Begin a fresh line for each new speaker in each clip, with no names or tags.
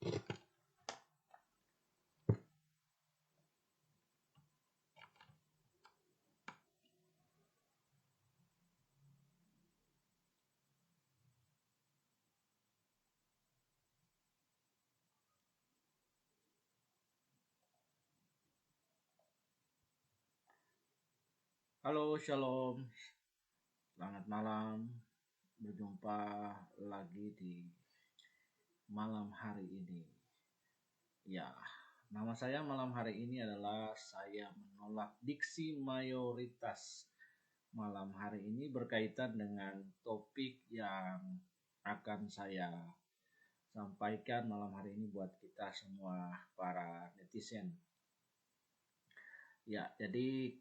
Halo, shalom. Selamat malam. Berjumpa lagi di malam hari ini. Ya, nama saya malam hari ini adalah saya menolak diksi mayoritas. Malam hari ini berkaitan dengan topik yang akan saya sampaikan malam hari ini buat kita semua para netizen. Ya, jadi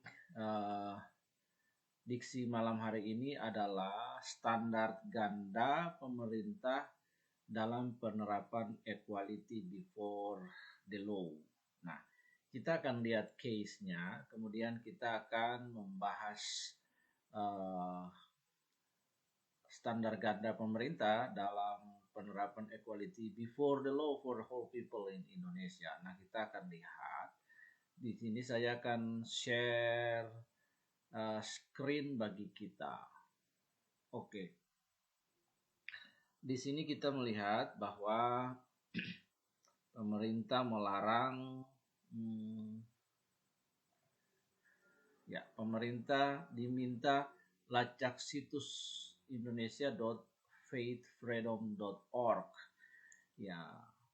diksi malam hari ini adalah standar ganda pemerintah dalam penerapan equality before the law. Nah, kita akan lihat case-nya, kemudian kita akan membahas standar ganda pemerintah dalam penerapan equality before the law for the whole people in Indonesia. Nah, kita akan lihat di sini saya akan share screen bagi kita. Oke. Di sini kita melihat bahwa pemerintah melarang pemerintah diminta lacak situs indonesia.faithfreedom.org. Ya,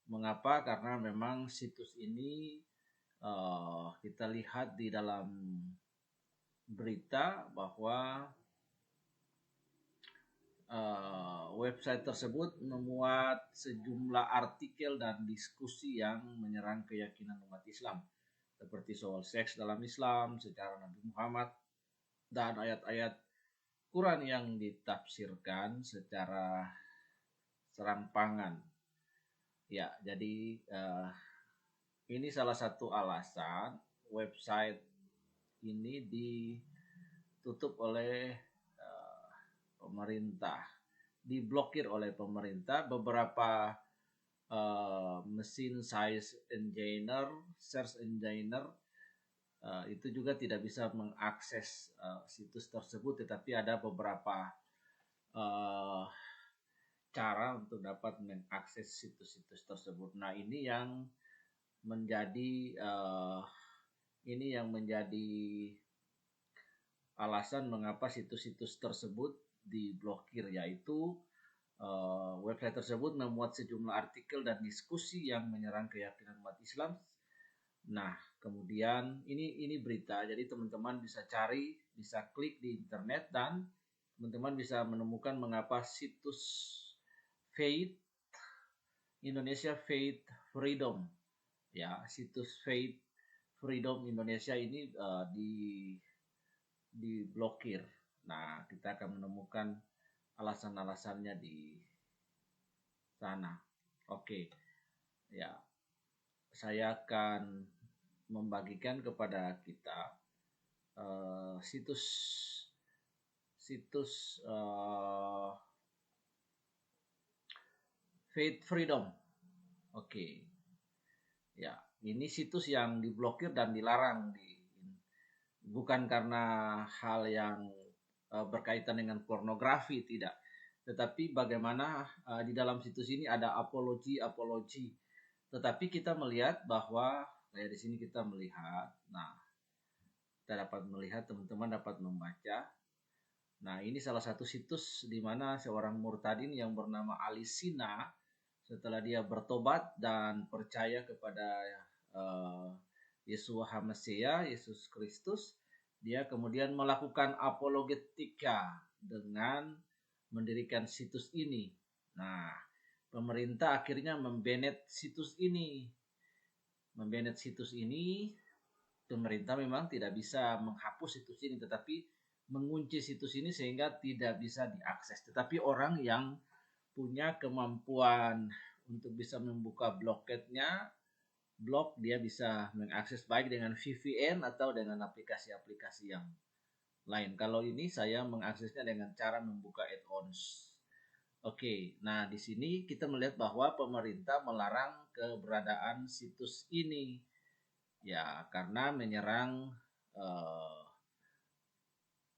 mengapa? Karena memang situs ini kita lihat di dalam berita bahwa website tersebut memuat sejumlah artikel dan diskusi yang menyerang keyakinan umat Islam, seperti soal seks dalam Islam, secara Nabi Muhammad, dan ayat-ayat Quran yang ditafsirkan secara serampangan. Ya, jadi ini salah satu alasan website ini ditutup oleh pemerintah, diblokir oleh pemerintah. Beberapa mesin search engine itu juga tidak bisa mengakses situs tersebut, tetapi ada beberapa cara untuk dapat mengakses situs-situs tersebut. Nah, ini yang menjadi alasan mengapa situs-situs tersebut diblokir, yaitu website tersebut memuat sejumlah artikel dan diskusi yang menyerang keyakinan umat Islam. Nah, kemudian ini berita, jadi teman-teman bisa cari, bisa klik di internet, dan teman-teman bisa menemukan mengapa situs Faith Indonesia Faith Freedom, ya, situs Faith Freedom Indonesia ini diblokir. Nah, kita akan menemukan alasan-alasannya di sana. Oke. Ya. Saya akan membagikan kepada kita situs Faith Freedom. Oke. Ya, ini situs yang diblokir dan dilarang bukan karena hal yang berkaitan dengan pornografi, tidak, tetapi bagaimana di dalam situs ini ada apologi. Tetapi kita melihat bahwa di sini kita melihat, nah, kita dapat melihat, teman-teman dapat membaca. Nah, ini salah satu situs di mana seorang murtadin yang bernama Ali Sina, setelah dia bertobat dan percaya kepada Yeshua HaMasiah, Yesus Kristus, dia kemudian melakukan apologetika dengan mendirikan situs ini. Nah, pemerintah akhirnya membanet situs ini. Pemerintah memang tidak bisa menghapus situs ini, tetapi mengunci situs ini sehingga tidak bisa diakses. Tetapi orang yang punya kemampuan untuk bisa membuka blog, dia bisa mengakses baik dengan VPN atau dengan aplikasi-aplikasi yang lain. Kalau ini saya mengaksesnya dengan cara membuka add-ons. Oke, nah di sini kita melihat bahwa pemerintah melarang keberadaan situs ini, ya karena eh,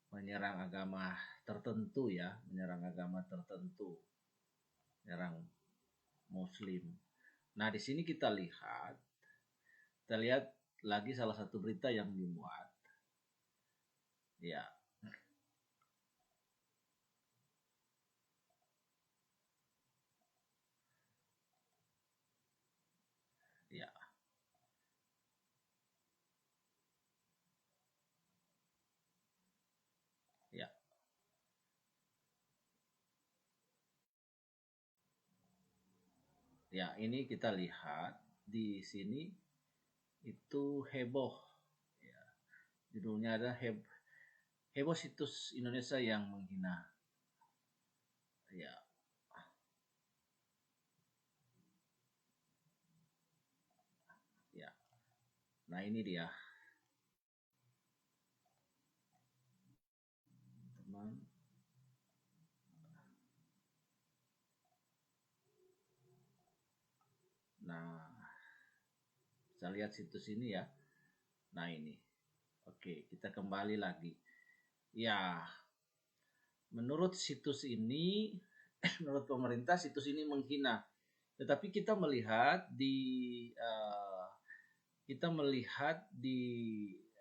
menyerang agama tertentu ya, menyerang agama tertentu, menyerang Muslim. Nah di sini kita lihat lagi salah satu berita yang dimuat, ya, ya, ya, ya. Ini kita lihat di sini itu heboh, ya. Judulnya ada heboh situs Indonesia yang menghina, ya, ya. Nah ini dia, teman. Nah, bisa lihat situs ini ya. Nah ini, oke, kita kembali lagi. Ya, menurut situs ini, menurut pemerintah situs ini menghina. Tetapi uh, kita melihat di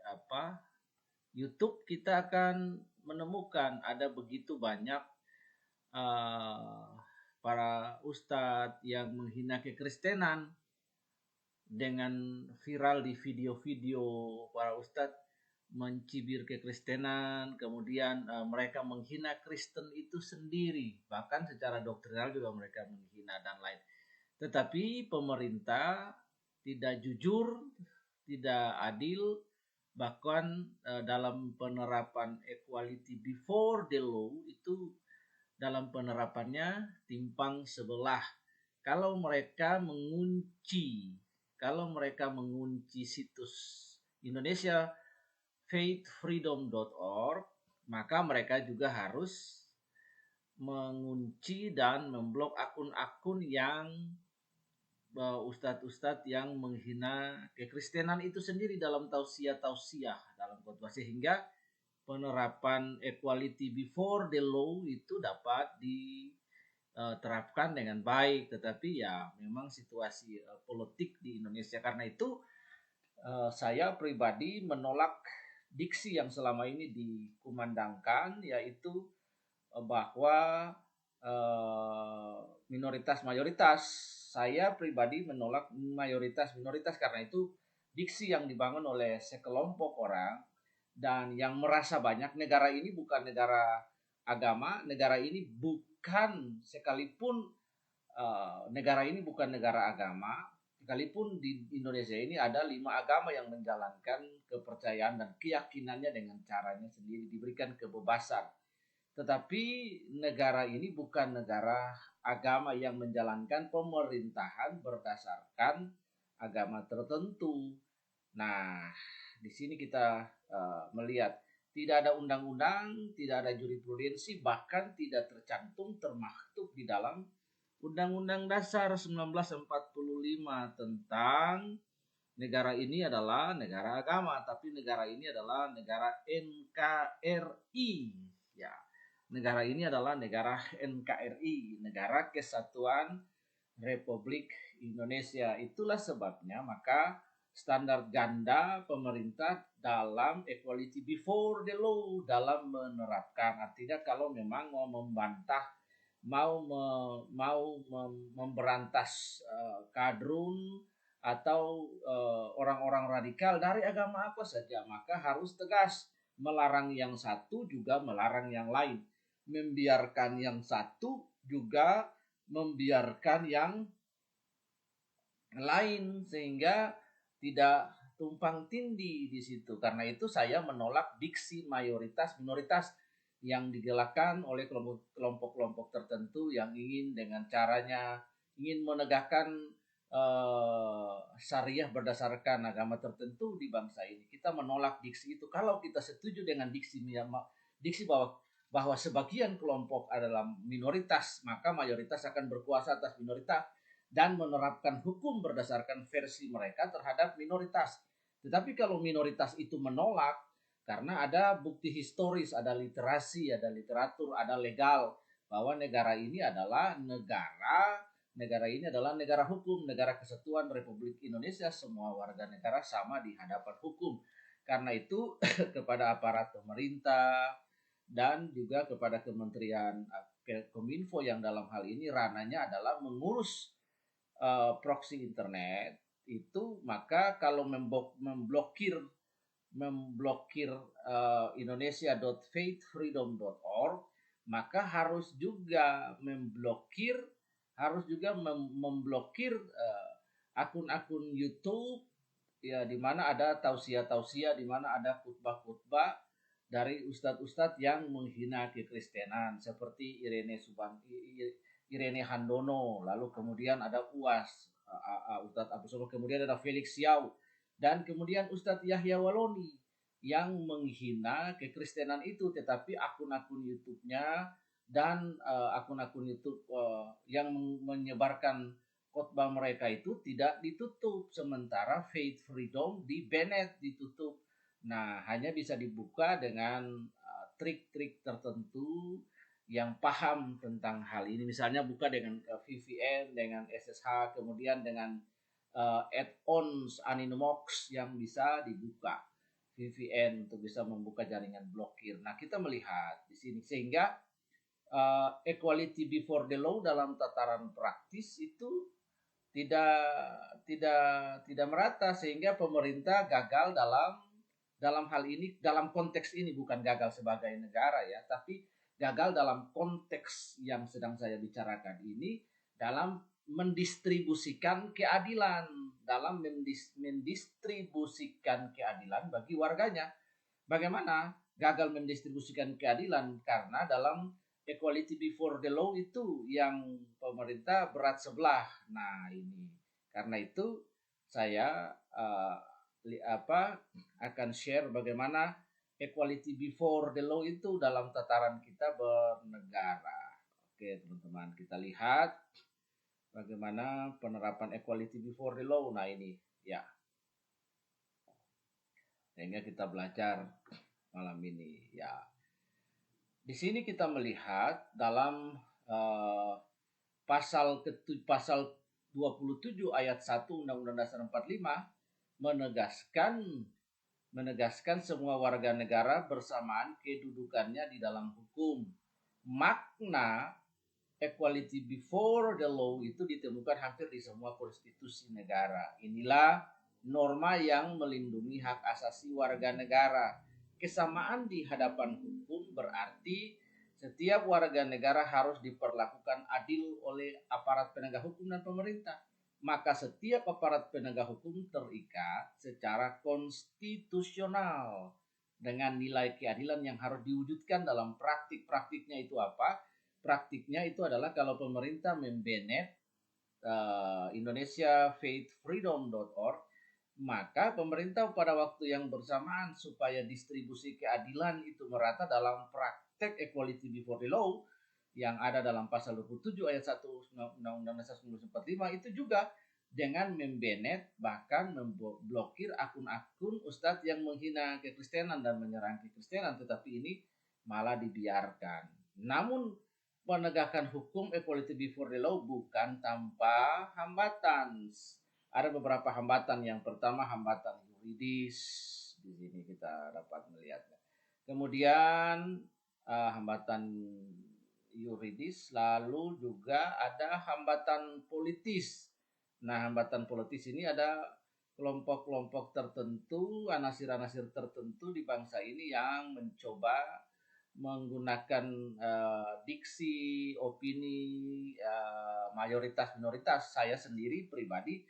apa YouTube, kita akan menemukan ada begitu banyak uh, para ustadz yang menghina kekristenan dengan viral di video-video para ustadz mencibir kekristenan, kemudian mereka menghina Kristen itu sendiri, bahkan secara doktrinal juga mereka menghina dan lain. Tetapi pemerintah tidak jujur, tidak adil, bahkan dalam penerapan equality before the law itu dalam penerapannya timpang sebelah. Kalau mereka mengunci, kalau mereka mengunci situs Indonesia faithfreedom.org, maka mereka juga harus mengunci dan memblok akun-akun yang ustadz-ustadz yang menghina kekristenan itu sendiri dalam tausiah-tausiah dalam khotbah, sehingga penerapan equality before the law itu dapat diterapkan dengan baik. Tetapi ya memang situasi politik di Indonesia, karena itu saya pribadi menolak diksi yang selama ini dikumandangkan, yaitu bahwa minoritas mayoritas. Saya pribadi menolak mayoritas minoritas, karena itu diksi yang dibangun oleh sekelompok orang dan yang merasa banyak. Negara ini bukan negara agama, negara ini bukan sekalipun negara ini bukan negara agama, sekalipun di Indonesia ini ada 5 agama yang menjalankan kepercayaan dan keyakinannya dengan caranya sendiri, diberikan kebebasan. Tetapi negara ini bukan negara agama yang menjalankan pemerintahan berdasarkan agama tertentu. Nah, di sini kita melihat tidak ada undang-undang, tidak ada jurisprudensi, bahkan tidak tercantum termaktub di dalam Undang-Undang Dasar 1945 tentang negara ini adalah negara agama, tapi negara ini adalah negara NKRI. Ya, negara ini adalah negara NKRI, Negara Kesatuan Republik Indonesia. Itulah sebabnya maka standar ganda pemerintah dalam equality before the law dalam menerapkan. Artinya kalau memang mau membantah, memberantas kadrun atau orang-orang radikal dari agama apa saja, maka harus tegas, melarang yang satu juga melarang yang lain, membiarkan yang satu juga membiarkan yang lain, sehingga tidak tumpang tindih di situ. Karena itu saya menolak diksi mayoritas minoritas yang digalakkan oleh kelompok-kelompok tertentu yang ingin dengan caranya ingin menegakkan syariah berdasarkan agama tertentu di bangsa ini. Kita menolak diksi itu. Kalau kita setuju dengan diksi bahwa bahwa sebagian kelompok adalah minoritas, maka mayoritas akan berkuasa atas minoritas dan menerapkan hukum berdasarkan versi mereka terhadap minoritas. Tetapi kalau minoritas itu menolak, karena ada bukti historis, ada literasi, ada literatur, ada legal, bahwa negara ini adalah negara ini adalah negara hukum, negara kesatuan Republik Indonesia, semua warga negara sama di hadapan hukum. Karena itu kepada aparat pemerintah dan juga kepada Kementerian Kominfo yang dalam hal ini ranahnya adalah mengurus proxy internet itu, maka kalau memblokir indonesia.faithfreedom.org, maka harus juga memblokir akun-akun YouTube ya, di mana ada tausiah-tausiah, di mana ada khutbah-khutbah dari ustadz-ustadz yang menghina kekristenan seperti Irene Handono, lalu kemudian ada UAS Ustadz Abu Solo, kemudian ada Felix Yau, dan kemudian Ustadz Yahya Waloni yang menghina kekristenan itu, tetapi akun-akun YouTube-nya dan akun-akun YouTube yang menyebarkan khotbah mereka itu tidak ditutup, sementara Faith Freedom di banned, ditutup. Nah, hanya bisa dibuka dengan trik-trik tertentu yang paham tentang hal ini, misalnya buka dengan VPN, dengan SSH, kemudian dengan add-ons Anonymous yang bisa dibuka VPN untuk bisa membuka jaringan blokir. Nah, kita melihat di sini sehingga equality before the law dalam tataran praktis itu tidak merata, sehingga pemerintah gagal dalam hal ini, dalam konteks ini, bukan gagal sebagai negara ya, tapi gagal dalam konteks yang sedang saya bicarakan ini, dalam mendistribusikan keadilan, mendistribusikan keadilan bagi warganya. Bagaimana gagal mendistribusikan keadilan? Karena dalam equality before the law itu yang pemerintah berat sebelah. Nah, ini karena itu saya akan share bagaimana equality before the law itu dalam tataran kita bernegara. Oke, teman-teman, kita lihat bagaimana penerapan equality before the law. Nah, ini ya, sehingga kita belajar malam ini ya. Di sini kita melihat dalam pasal 27 ayat 1 Undang-Undang Dasar 45 menegaskan semua warga negara bersamaan kedudukannya di dalam hukum. Makna equality before the law itu ditemukan hampir di semua konstitusi negara. Inilah norma yang melindungi hak asasi warga negara. Kesamaan di hadapan hukum berarti setiap warga negara harus diperlakukan adil oleh aparat penegak hukum dan pemerintah. Maka setiap aparat penegak hukum terikat secara konstitusional dengan nilai keadilan yang harus diwujudkan dalam praktik. Praktiknya itu apa? Praktiknya itu adalah kalau pemerintah membanet indonesia.faithfreedom.org, maka pemerintah pada waktu yang bersamaan supaya distribusi keadilan itu merata dalam praktek equality before the law yang ada dalam pasal 27 ayat 1 Undang-Undang Dasar 1945 itu juga dengan membanet, bahkan memblokir akun-akun ustadz yang menghina kekristenan dan menyerang kekristenan, tetapi ini malah dibiarkan. Namun penegakan hukum equality before the law bukan tanpa hambatan. Ada beberapa hambatan. Yang pertama hambatan yuridis, di sini kita dapat melihatnya. Kemudian hambatan yuridis, lalu juga ada hambatan politis. Nah, hambatan politis ini ada kelompok-kelompok tertentu, anasir-anasir tertentu di bangsa ini yang mencoba menggunakan diksi, opini mayoritas minoritas. Saya sendiri pribadi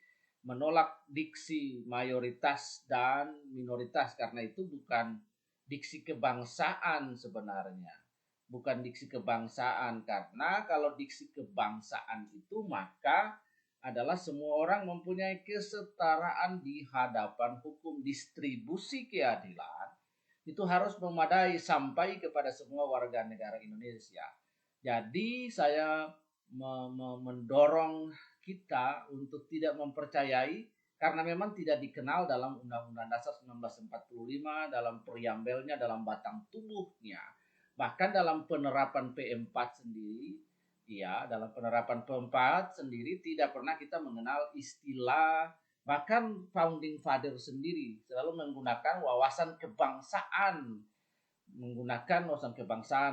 menolak diksi mayoritas dan minoritas karena itu bukan diksi kebangsaan sebenarnya. Bukan diksi kebangsaan, karena kalau diksi kebangsaan itu maka adalah semua orang mempunyai kesetaraan di hadapan hukum. Distribusi keadilan itu harus memadai sampai kepada semua warga negara Indonesia. Jadi saya mendorong kita untuk tidak mempercayai, karena memang tidak dikenal dalam Undang-Undang Dasar 1945, dalam preambelnya, dalam batang tubuhnya. Bahkan dalam penerapan P4 sendiri, ya, dalam penerapan P4 sendiri tidak pernah kita mengenal istilah, bahkan founding father sendiri selalu menggunakan wawasan kebangsaan,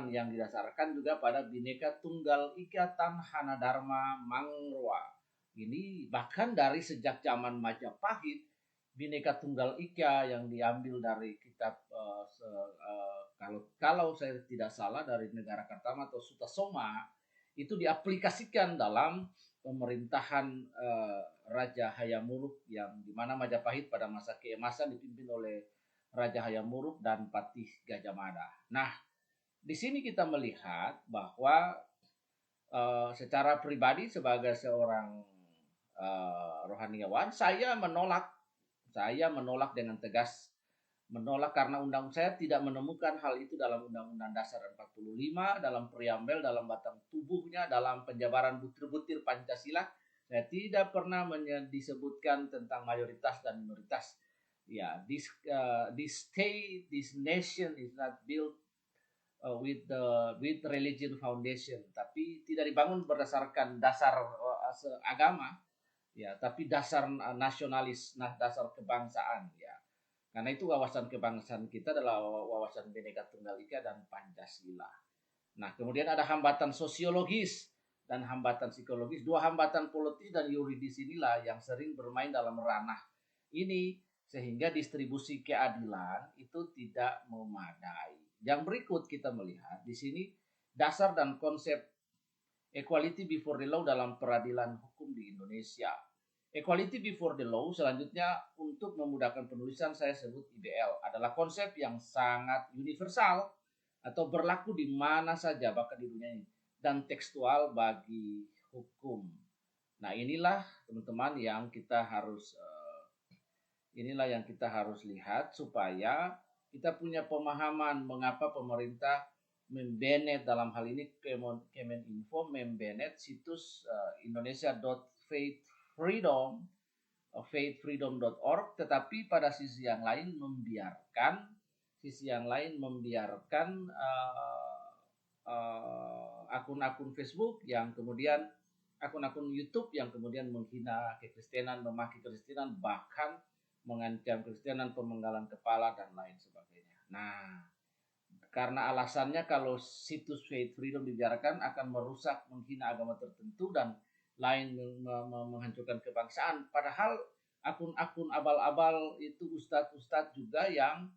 yang didasarkan juga pada Bhinneka Tunggal Ika Tanhana Dharma Mangwa. Ini bahkan dari sejak zaman Majapahit, Bhinneka Tunggal Ika yang diambil dari kitab kalau saya tidak salah dari Negara Kartama atau Sutasoma, itu diaplikasikan dalam pemerintahan Raja Hayamuruk, yang dimana Majapahit pada masa keemasan dipimpin oleh Raja Hayamuruk dan Patih Gajah Mada. Nah, di sini kita melihat bahwa secara pribadi sebagai seorang rohaniawan, saya menolak dengan tegas, karena saya tidak menemukan hal itu dalam Undang-Undang Dasar 45, dalam preambel, dalam batang tubuhnya, dalam penjabaran butir-butir Pancasila. Saya tidak pernah disebutkan tentang mayoritas dan minoritas. Ya, this state, this nation is not built with religion foundation, tapi tidak dibangun berdasarkan dasar agama, ya, tapi dasar nasionalis, dasar kebangsaan, ya. Karena itu wawasan kebangsaan kita adalah wawasan Bhinneka Tunggal Ika dan Pancasila. Nah, kemudian ada hambatan sosiologis dan hambatan psikologis. Dua hambatan politis dan yuridis inilah yang sering bermain dalam ranah ini, sehingga distribusi keadilan itu tidak memadai. Yang berikut kita melihat di sini dasar dan konsep equality before the law dalam peradilan hukum di Indonesia. Equality before the law selanjutnya, untuk memudahkan penulisan saya sebut IBL, adalah konsep yang sangat universal atau berlaku di mana saja bahkan di dunia ini, dan tekstual bagi hukum. Nah, inilah teman-teman yang kita harus lihat supaya kita punya pemahaman mengapa pemerintah membanet, dalam hal ini Kemeninfo membanet situs faithfreedom.org, tetapi pada sisi yang lain membiarkan akun-akun Facebook yang kemudian akun-akun YouTube yang kemudian menghina kekristenan, memaki kekristenan, bahkan mengancam kekristenan, pemenggalan kepala dan lain sebagainya. Nah, karena alasannya kalau situs Faith Freedom dibiarkan akan merusak, menghina agama tertentu dan lain, menghancurkan kebangsaan. Padahal akun-akun abal-abal itu ustadz-ustadz juga yang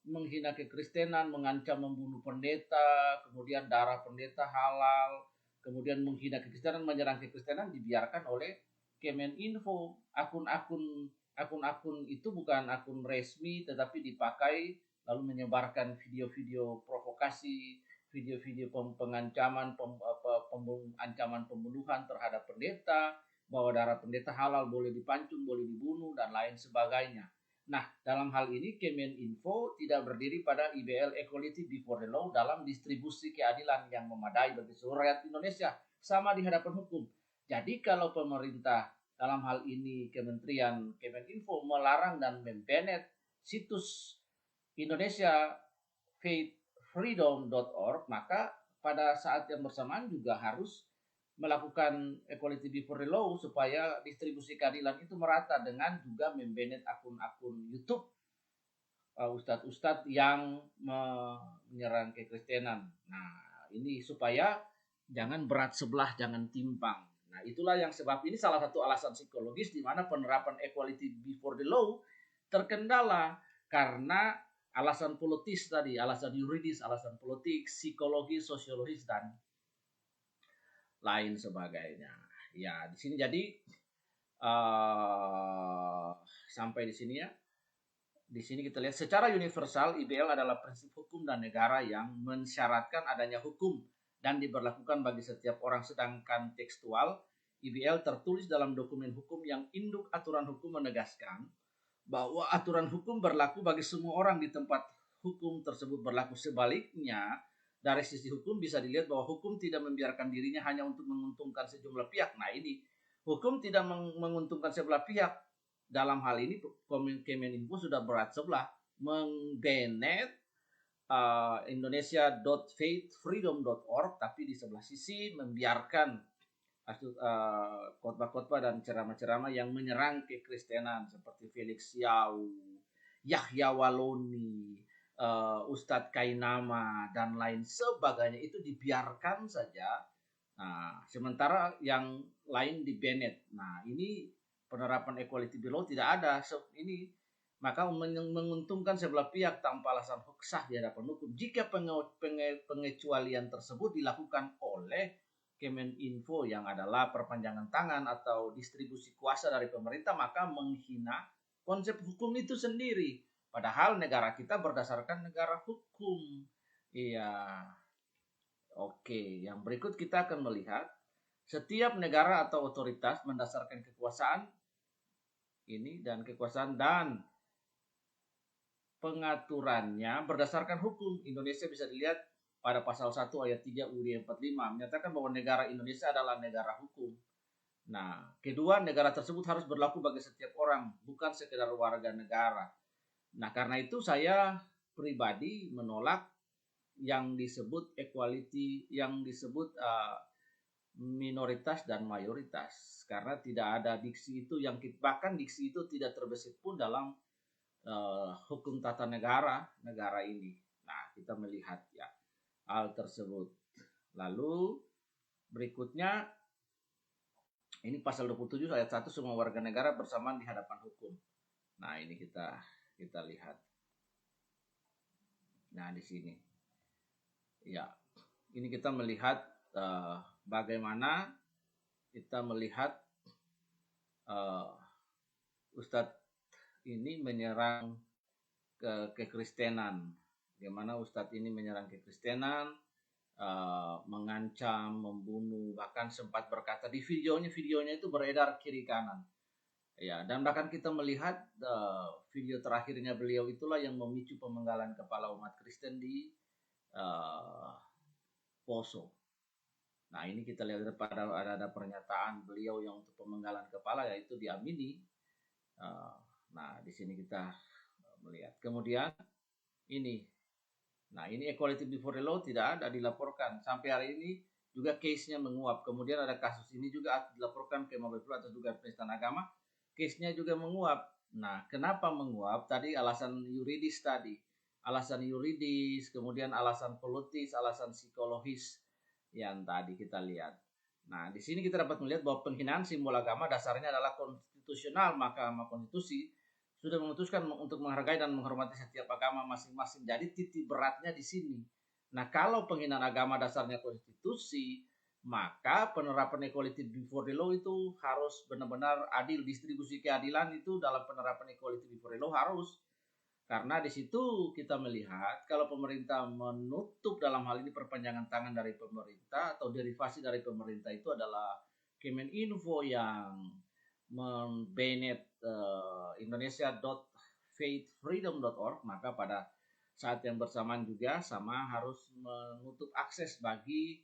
menghina kekristenan, mengancam membunuh pendeta, kemudian darah pendeta halal, kemudian menghina kekristenan, menyerang kekristenan, dibiarkan oleh Kemeninfo. Akun-akun itu bukan akun resmi, tetapi dipakai lalu menyebarkan video-video provokasi, video-video pengancaman, ancaman pembunuhan terhadap pendeta, bahwa darah pendeta halal, boleh dipancung, boleh dibunuh, dan lain sebagainya. Nah, dalam hal ini Kemeninfo tidak berdiri pada IBL, Equality Before the Law, dalam distribusi keadilan yang memadai bagi seluruh rakyat Indonesia, sama di hadapan hukum. Jadi kalau pemerintah, dalam hal ini Kemeninfo, melarang dan membanet situs Indonesia faithfreedom.org, maka pada saat yang bersamaan juga harus melakukan equality before the law supaya distribusi keadilan itu merata, dengan juga membanet akun-akun YouTube ustadz-ustadz yang menyerang kekristenan. Nah, ini supaya jangan berat sebelah, jangan timpang. Nah, itulah yang sebab ini salah satu alasan psikologis di mana penerapan equality before the law terkendala karena alasan politis tadi, alasan yuridis, alasan politik, psikologis, sosiologis, dan lain sebagainya. Ya, di sini jadi sampai di sini ya. Di sini kita lihat secara universal IBL adalah prinsip hukum dan negara yang mensyaratkan adanya hukum dan diberlakukan bagi setiap orang, sedangkan tekstual IBL tertulis dalam dokumen hukum yang induk aturan hukum menegaskan bahwa aturan hukum berlaku bagi semua orang di tempat hukum tersebut berlaku. Sebaliknya, dari sisi hukum bisa dilihat bahwa hukum tidak membiarkan dirinya hanya untuk menguntungkan sejumlah pihak. Nah ini, hukum tidak menguntungkan sebelah pihak. Dalam hal ini, Kemeninfo sudah berat sebelah menggenet indonesia.faithfreedom.org, tapi di sebelah sisi membiarkan khotbah-khotbah dan ceramah-ceramah yang menyerang kekristenan seperti Felix Yau, Yahya Waloni, Ustadz Kainama dan lain sebagainya itu dibiarkan saja. Nah, sementara yang lain di Bennett. Nah, ini penerapan equality below tidak ada. So, ini maka menguntungkan sebelah pihak tanpa alasan sah di hadapan hukum. Jika pengecualian tersebut dilakukan oleh Kemeninfo yang adalah perpanjangan tangan atau distribusi kuasa dari pemerintah, maka menghina konsep hukum itu sendiri. Padahal negara kita berdasarkan negara hukum. Iya. Oke, yang berikut kita akan melihat setiap negara atau otoritas mendasarkan kekuasaan ini dan kekuasaan dan pengaturannya berdasarkan hukum. Indonesia bisa dilihat pada pasal 1 ayat 3 UUD 45 menyatakan bahwa negara Indonesia adalah negara hukum. Nah, kedua, negara tersebut harus berlaku bagi setiap orang, bukan sekedar warga negara. Nah, karena itu saya pribadi menolak yang disebut equality, yang disebut minoritas dan mayoritas, karena tidak ada diksi itu, yang bahkan diksi itu tidak terbesit pun dalam hukum tata negara ini. Nah, kita melihat ya hal tersebut. Lalu berikutnya ini pasal 27 ayat 1, semua warga negara bersamaan di hadapan hukum. Nah, ini kita lihat. Nah, di sini. Ya, ini kita melihat bagaimana kita melihat Ustadz ini menyerang kekristenan. Bagaimana Ustadz ini menyerang kekristenan, mengancam, membunuh, bahkan sempat berkata di videonya itu beredar kiri kanan. Ya, dan bahkan kita melihat video terakhirnya beliau itulah yang memicu pemenggalan kepala umat Kristen di Poso. Nah, ini kita lihat pada ada pernyataan beliau yang untuk pemenggalan kepala yaitu diamini. Nah, di sini kita melihat. Kemudian ini. Nah, ini equality before the law tidak ada dilaporkan. Sampai hari ini juga case-nya menguap. Kemudian ada kasus ini juga dilaporkan ke Mabes Polri atas dugaan penistaan agama. Case-nya juga menguap. Nah, kenapa menguap? Tadi alasan yuridis tadi. Alasan yuridis, kemudian alasan politis, alasan psikologis yang tadi kita lihat. Nah, di sini kita dapat melihat bahwa penghinaan simbol agama dasarnya adalah konstitusional. Mahkamah Konstitusi sudah memutuskan untuk menghargai dan menghormati setiap agama masing-masing. Jadi titik beratnya di sini. Nah, kalau penghinaan agama dasarnya konstitusi, maka penerapan equality before the law itu harus benar-benar adil. Distribusi keadilan itu dalam penerapan equality before the law harus. Karena di situ kita melihat kalau pemerintah menutup dalam hal ini perpanjangan tangan dari pemerintah atau derivasi dari pemerintah itu adalah Kemeninfo yang membanet indonesia.faithfreedom.org, maka pada saat yang bersamaan juga sama harus menutup akses bagi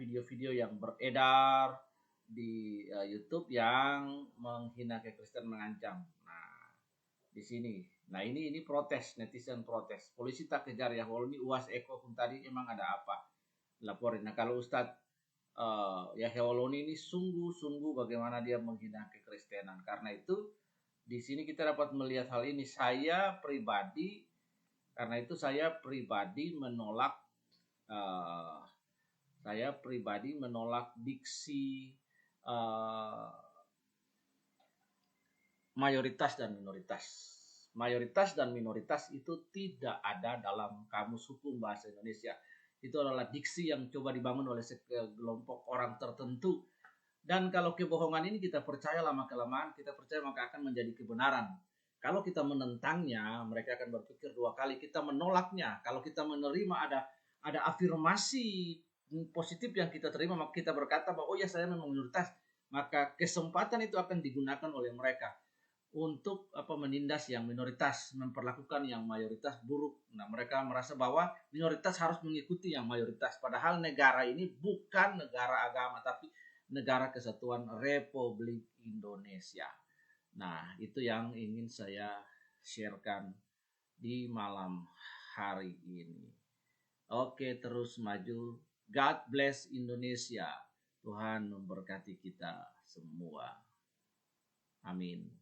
video-video yang beredar di YouTube yang menghina kekristenan, mengancam. Nah, di sini. Nah, ini protes, netizen protes. Polisi tak kejar ya, Waloni UAS Eko pun tadi emang ada apa? Laporin. Nah, kalau Ustadz Yahya Waloni ini sungguh-sungguh bagaimana dia menghina kekristenan. Karena itu di sini kita dapat melihat hal ini. Saya pribadi menolak diksi mayoritas dan minoritas. Mayoritas dan minoritas itu tidak ada dalam Kamus Hukum Bahasa Indonesia. Itu adalah diksi yang coba dibangun oleh sekelompok orang tertentu. Dan kalau kebohongan ini kita percaya lama-kelamaan, kita percaya maka akan menjadi kebenaran. Kalau kita menentangnya, mereka akan berpikir dua kali. Kita menolaknya, kalau kita menerima ada afirmasi positif yang kita terima, maka kita berkata bahwa oh ya saya memang minoritas, maka kesempatan itu akan digunakan oleh mereka untuk menindas yang minoritas, memperlakukan yang mayoritas buruk. Nah, mereka merasa bahwa minoritas harus mengikuti yang mayoritas, padahal negara ini bukan negara agama tapi negara kesatuan Republik Indonesia. Nah, itu yang ingin saya sharekan di malam hari ini. Oke, terus maju. God bless Indonesia. Tuhan memberkati kita semua. Amin.